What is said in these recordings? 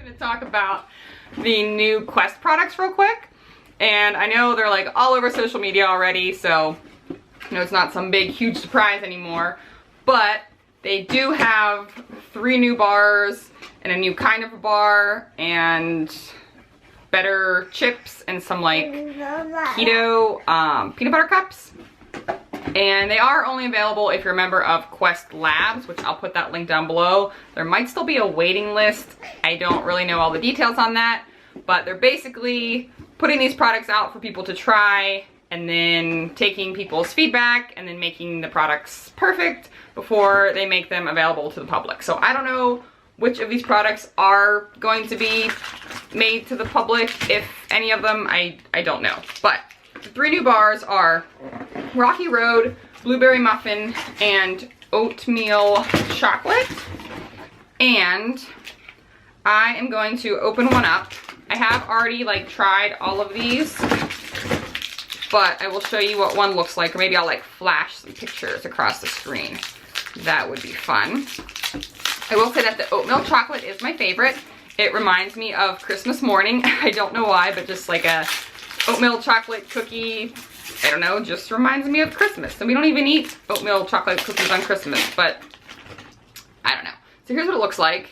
gonna talk about the new Quest products real quick. And I know they're like all over social media already, so you know it's not some big huge surprise anymore. But they do have 3 new bars and a new kind of a bar and better chips and some like keto peanut butter cups. And they are only available if you're a member of Quest Labs, which I'll put that link down below. There might still be a waiting list. I don't really know all the details on that, but they're basically putting these products out for people to try and then taking people's feedback and then making the products perfect before they make them available to the public. So I don't know which of these products are going to be made to the public, if any of them, I don't know. But the 3 new bars are Rocky Road, Blueberry Muffin, and Oatmeal Chocolate. And I am going to open one up. I have already like tried all of these, but I will show you what one looks like, or maybe I'll like flash some pictures across the screen. That would be fun. I will say that the oatmeal chocolate is my favorite. It reminds me of Christmas morning. I don't know why, but just like a oatmeal chocolate cookie, I don't know, just reminds me of Christmas. And we don't even eat oatmeal chocolate cookies on Christmas, but I don't know. So here's what it looks like.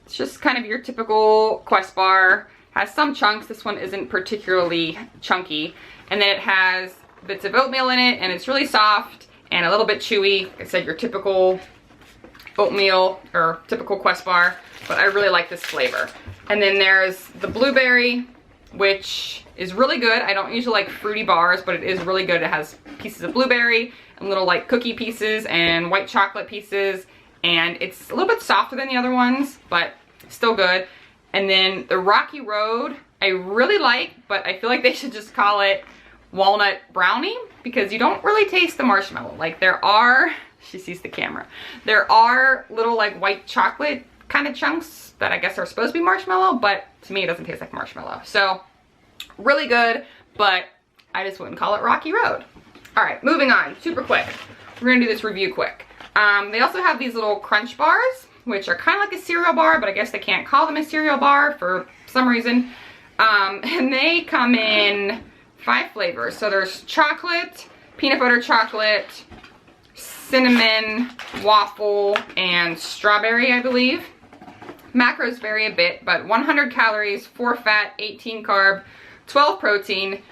It's just kind of your typical Quest bar. Has some chunks. This one isn't particularly chunky. And then it has bits of oatmeal in it, and it's really soft and a little bit chewy. Like I said, your typical oatmeal or typical Quest bar, but I really like this flavor. And then there's the blueberry, which is really good. I don't usually like fruity bars, but it is really good. It has pieces of blueberry and little like cookie pieces and white chocolate pieces, and it's a little bit softer than the other ones, but still good. And then the Rocky Road, I really like, but I feel like they should just call it walnut brownie, because you don't really taste the marshmallow. Like there are, she sees the camera, there are little like white chocolate kind of chunks that I guess are supposed to be marshmallow, but to me it doesn't taste like marshmallow. So really good, but I just wouldn't call it Rocky Road. All right, moving on, super quick. We're gonna do this review quick. They also have these little crunch bars, which are kind of like a cereal bar, but I guess they can't call them a cereal bar for some reason. And they come in 5 flavors. So there's chocolate, peanut butter chocolate, cinnamon, waffle, and strawberry, I believe. Macros vary a bit, but 100 calories, 4 fat, 18 carb, 12 protein.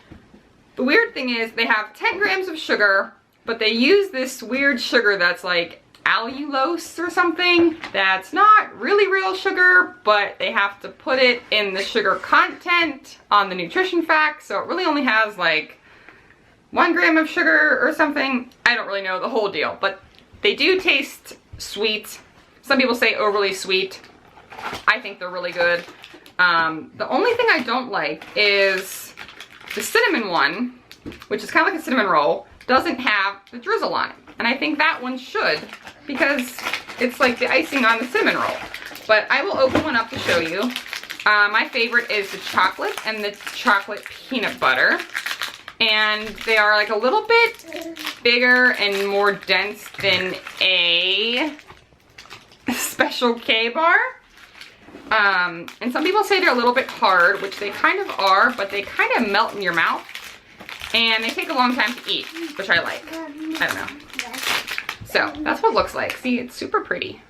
The weird thing is they have 10 grams of sugar, but they use this weird sugar that's like allulose or something. That's not really real sugar, but they have to put it in the sugar content on the nutrition facts, so it really only has like 1 gram of sugar or something. I don't really know the whole deal, but they do taste sweet. Some people say overly sweet. I think they're really good. The only thing I don't like is the cinnamon one, which is kind of like a cinnamon roll, doesn't have the drizzle on it. And I think that one should, because it's like the icing on the cinnamon roll. But I will open one up to show you. My favorite is the chocolate and the chocolate peanut butter. And they are like a little bit bigger and more dense than a Special K bar. And some people say they're a little bit hard, which they kind of are, but they kind of melt in your mouth. And they take a long time to eat, which I like. I don't know. So that's what it looks like. See, it's super pretty.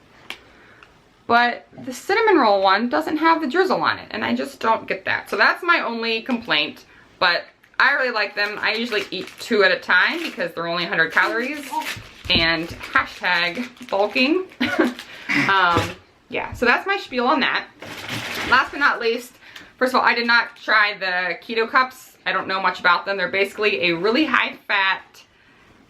But the cinnamon roll one doesn't have the drizzle on it, and I just don't get that. So that's my only complaint, but I really like them. I usually eat 2 at a time because they're only 100 calories, and hashtag bulking. Yeah, so that's my spiel on that. Last but not least, first of all, I did not try the keto cups. I don't know much about them. They're basically a really high fat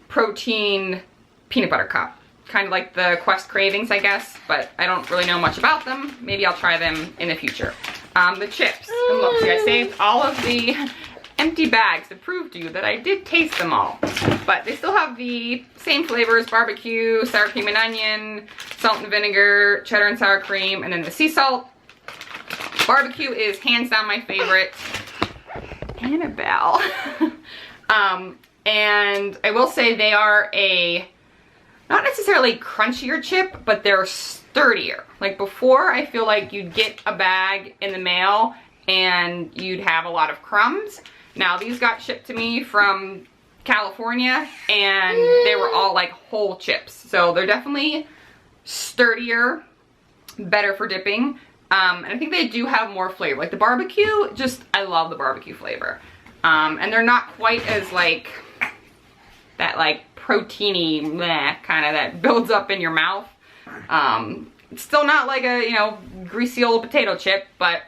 protein peanut butter cup. Kind of like the Quest Cravings, I guess, but I don't really know much about them. Maybe I'll try them in the future. The chips, and look, see, I saved all of the empty bags to prove to you that I did taste them all. But they still have the same flavors: barbecue, sour cream and onion, salt and vinegar, cheddar and sour cream, and then the sea salt. Barbecue is hands down my favorite. Annabelle. And I will say they are a, not necessarily crunchier chip, but they're sturdier. Like before, I feel like you'd get a bag in the mail and you'd have a lot of crumbs. Now these got shipped to me from California and they were all like whole chips. So they're definitely sturdier, better for dipping. And I think they do have more flavor. Like the barbecue, just, I love the barbecue flavor. And they're not quite as like, that like proteiny meh kind of that builds up in your mouth. It's still not like a, you know, greasy old potato chip, but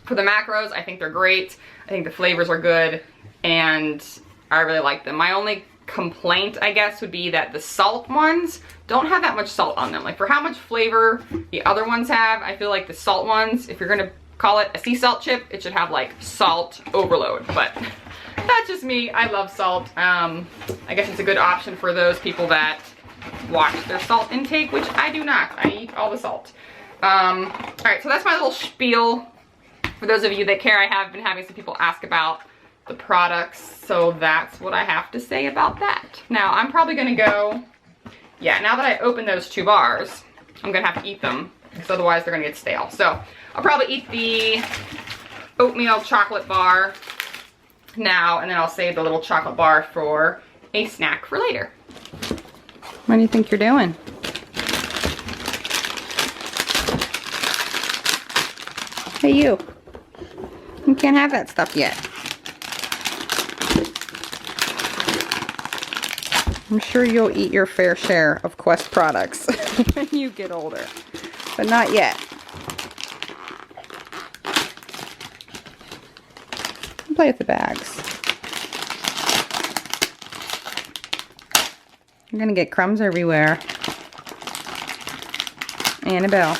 for the macros, I think they're great. I think the flavors are good and I really like them. My only complaint, I guess, would be that the salt ones don't have that much salt on them. Like for how much flavor the other ones have, I feel like the salt ones, if you're gonna call it a sea salt chip, it should have like salt overload, but that's just me. I love salt. I guess it's a good option for those people that watch their salt intake, which I do not. I eat all the salt. All right, so that's my little spiel. For those of you that care, I have been having some people ask about the products, so that's what I have to say about that. Now, I'm probably gonna go, yeah, now that I opened those 2 bars, I'm gonna have to eat them, because otherwise they're gonna get stale. So, I'll probably eat the oatmeal chocolate bar now, and then I'll save the little chocolate bar for a snack for later. What do you think you're doing? Hey, you. You can't have that stuff yet. I'm sure you'll eat your fair share of Quest products when you get older, but not yet. Play with the bags. You're gonna get crumbs everywhere. Annabelle.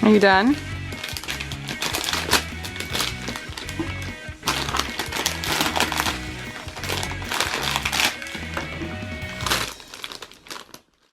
Are you done?